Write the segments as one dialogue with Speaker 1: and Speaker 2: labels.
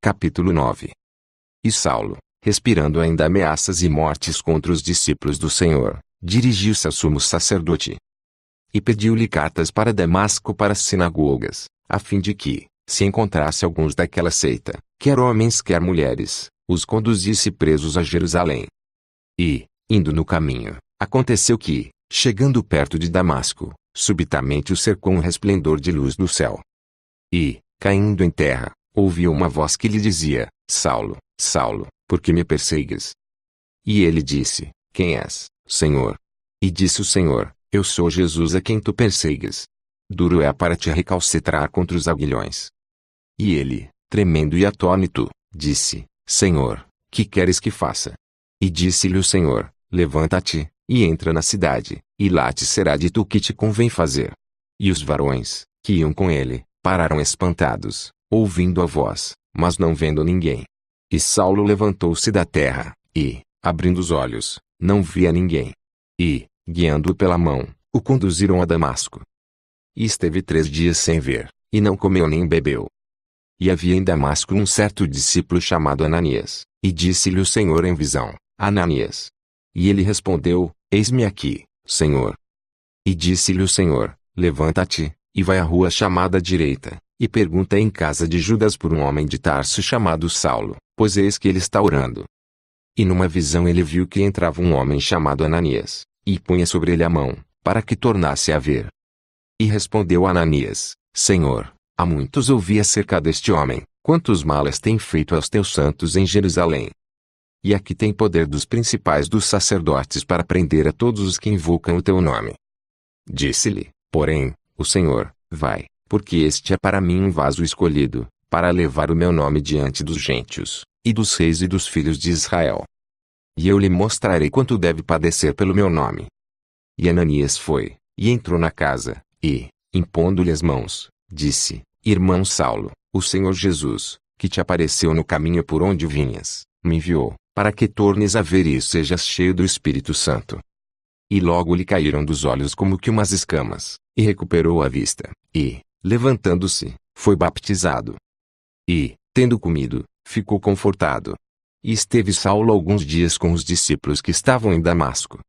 Speaker 1: Capítulo 9. E Saulo, respirando ainda ameaças e mortes contra os discípulos do Senhor, dirigiu-se ao sumo sacerdote e pediu-lhe cartas para Damasco para as sinagogas, a fim de que, se encontrasse alguns daquela seita, quer homens quer mulheres, os conduzisse presos a Jerusalém. E, indo no caminho, aconteceu que, chegando perto de Damasco, subitamente o cercou um resplendor de luz do céu. E, caindo em terra, ouviu uma voz que lhe dizia: Saulo, Saulo, por que me persegues? E ele disse: Quem és, Senhor? E disse o Senhor: Eu sou Jesus a quem tu persegues. Duro é para te recalcitrar contra os aguilhões. E ele, tremendo e atônito, disse: Senhor, que queres que faça? E disse-lhe o Senhor: Levanta-te, e entra na cidade, e lá te será dito o que te convém fazer. E os varões, que iam com ele, pararam espantados, ouvindo a voz, mas não vendo ninguém. E Saulo levantou-se da terra, e, abrindo os olhos, não via ninguém. E, guiando-o pela mão, o conduziram a Damasco. E esteve 3 dias sem ver, e não comeu nem bebeu. E havia em Damasco um certo discípulo chamado Ananias, e disse-lhe o Senhor em visão: Ananias. E ele respondeu: Eis-me aqui, Senhor. E disse-lhe o Senhor: Levanta-te, e vai à rua chamada direita, e pergunta em casa de Judas por um homem de Tarso chamado Saulo, pois eis que ele está orando. E numa visão ele viu que entrava um homem chamado Ananias, e punha sobre ele a mão, para que tornasse a ver. E respondeu Ananias: Senhor, há muitos ouvi acerca deste homem, quantos males tem feito aos teus santos em Jerusalém. E aqui tem poder dos principais dos sacerdotes para prender a todos os que invocam o teu nome. Disse-lhe, porém, o Senhor: Vai, porque este é para mim um vaso escolhido, para levar o meu nome diante dos gentios, e dos reis e dos filhos de Israel. E eu lhe mostrarei quanto deve padecer pelo meu nome. E Ananias foi, e entrou na casa, e, impondo-lhe as mãos, disse: Irmão Saulo, o Senhor Jesus, que te apareceu no caminho por onde vinhas, me enviou, para que tornes a ver e sejas cheio do Espírito Santo. E logo lhe caíram dos olhos como que umas escamas, e recuperou a vista, e, levantando-se, foi baptizado. E, tendo comido, ficou confortado. E esteve Saulo alguns dias com os discípulos que estavam em Damasco.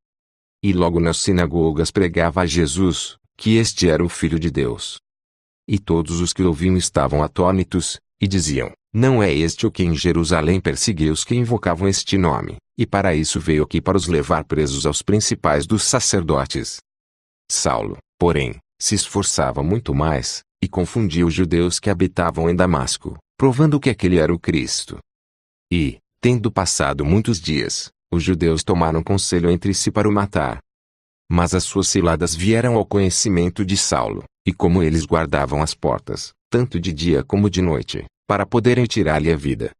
Speaker 1: E logo nas sinagogas pregava a Jesus, que este era o Filho de Deus. E todos os que ouviam estavam atônitos, e diziam: Não é este o que em Jerusalém perseguiu os que invocavam este nome, e para isso veio aqui para os levar presos aos principais dos sacerdotes. Saulo, porém, se esforçava muito mais, e confundia os judeus que habitavam em Damasco, provando que aquele era o Cristo. E, tendo passado muitos dias, os judeus tomaram conselho entre si para o matar. Mas as suas ciladas vieram ao conhecimento de Saulo, e como eles guardavam as portas, tanto de dia como de noite, para poderem tirar-lhe a vida.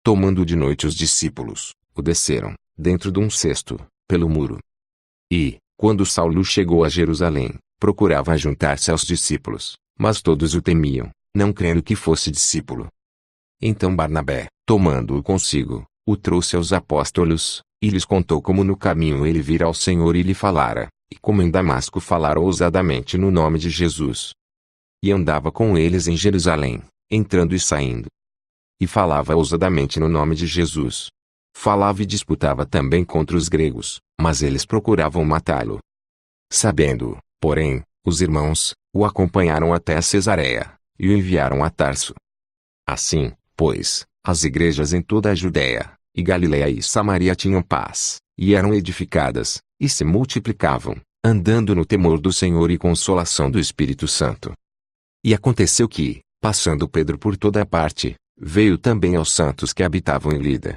Speaker 1: Tomando de noite os discípulos, o desceram, dentro de um cesto, pelo muro. E, quando Saulo chegou a Jerusalém, procurava juntar-se aos discípulos, mas todos o temiam, não crendo que fosse discípulo. Então Barnabé, tomando-o consigo, o trouxe aos apóstolos, e lhes contou como no caminho ele vira ao Senhor e lhe falara, e como em Damasco falara ousadamente no nome de Jesus. E andava com eles em Jerusalém, entrando e saindo. E falava ousadamente no nome de Jesus. Falava e disputava também contra os gregos, mas eles procuravam matá-lo. Sabendo, porém, os irmãos, o acompanharam até a Cesareia, e o enviaram a Tarso. Assim, pois, as igrejas em toda a Judéia, e Galiléia e Samaria tinham paz, e eram edificadas, e se multiplicavam, andando no temor do Senhor e consolação do Espírito Santo. E aconteceu que, passando Pedro por toda a parte, veio também aos santos que habitavam em Lida.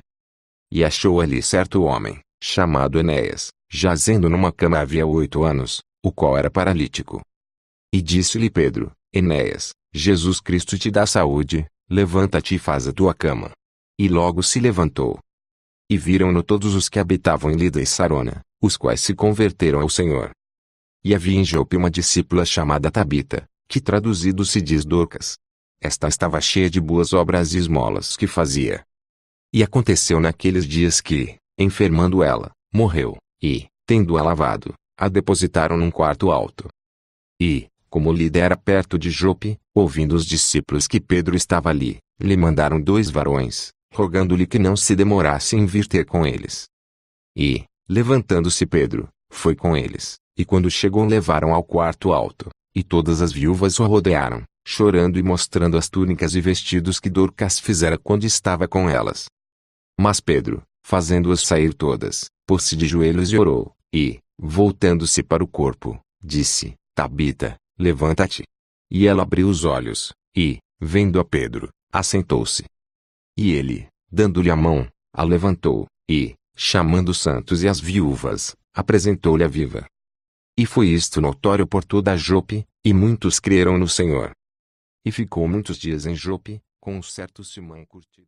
Speaker 1: E achou ali certo homem, chamado Enéas, jazendo numa cama havia 8 anos, o qual era paralítico. E disse-lhe Pedro: Enéas, Jesus Cristo te dá saúde, levanta-te e faz a tua cama. E logo se levantou. E viram-no todos os que habitavam em Lida e Sarona, os quais se converteram ao Senhor. E havia em Jope uma discípula chamada Tabita, que traduzido se diz Dorcas. Esta estava cheia de boas obras e esmolas que fazia. E aconteceu naqueles dias que, enfermando ela, morreu, e, tendo-a lavado, a depositaram num quarto alto. E, como Lida era perto de Jope, ouvindo os discípulos que Pedro estava ali, lhe mandaram 2 varões, rogando-lhe que não se demorasse em vir ter com eles. E, levantando-se Pedro, foi com eles, e quando chegou levaram ao quarto alto, e todas as viúvas o rodearam, chorando e mostrando as túnicas e vestidos que Dorcas fizera quando estava com elas. Mas Pedro, fazendo-as sair todas, pôs-se de joelhos e orou, e, voltando-se para o corpo, disse: Tabita, levanta-te. E ela abriu os olhos, e, vendo a Pedro, assentou-se. E ele, dando-lhe a mão, a levantou, e, chamando os santos e as viúvas, apresentou-lhe a viva. E foi isto notório por toda a Jope, e muitos creram no Senhor. E ficou muitos dias em Jope, com um certo Simão Curtido.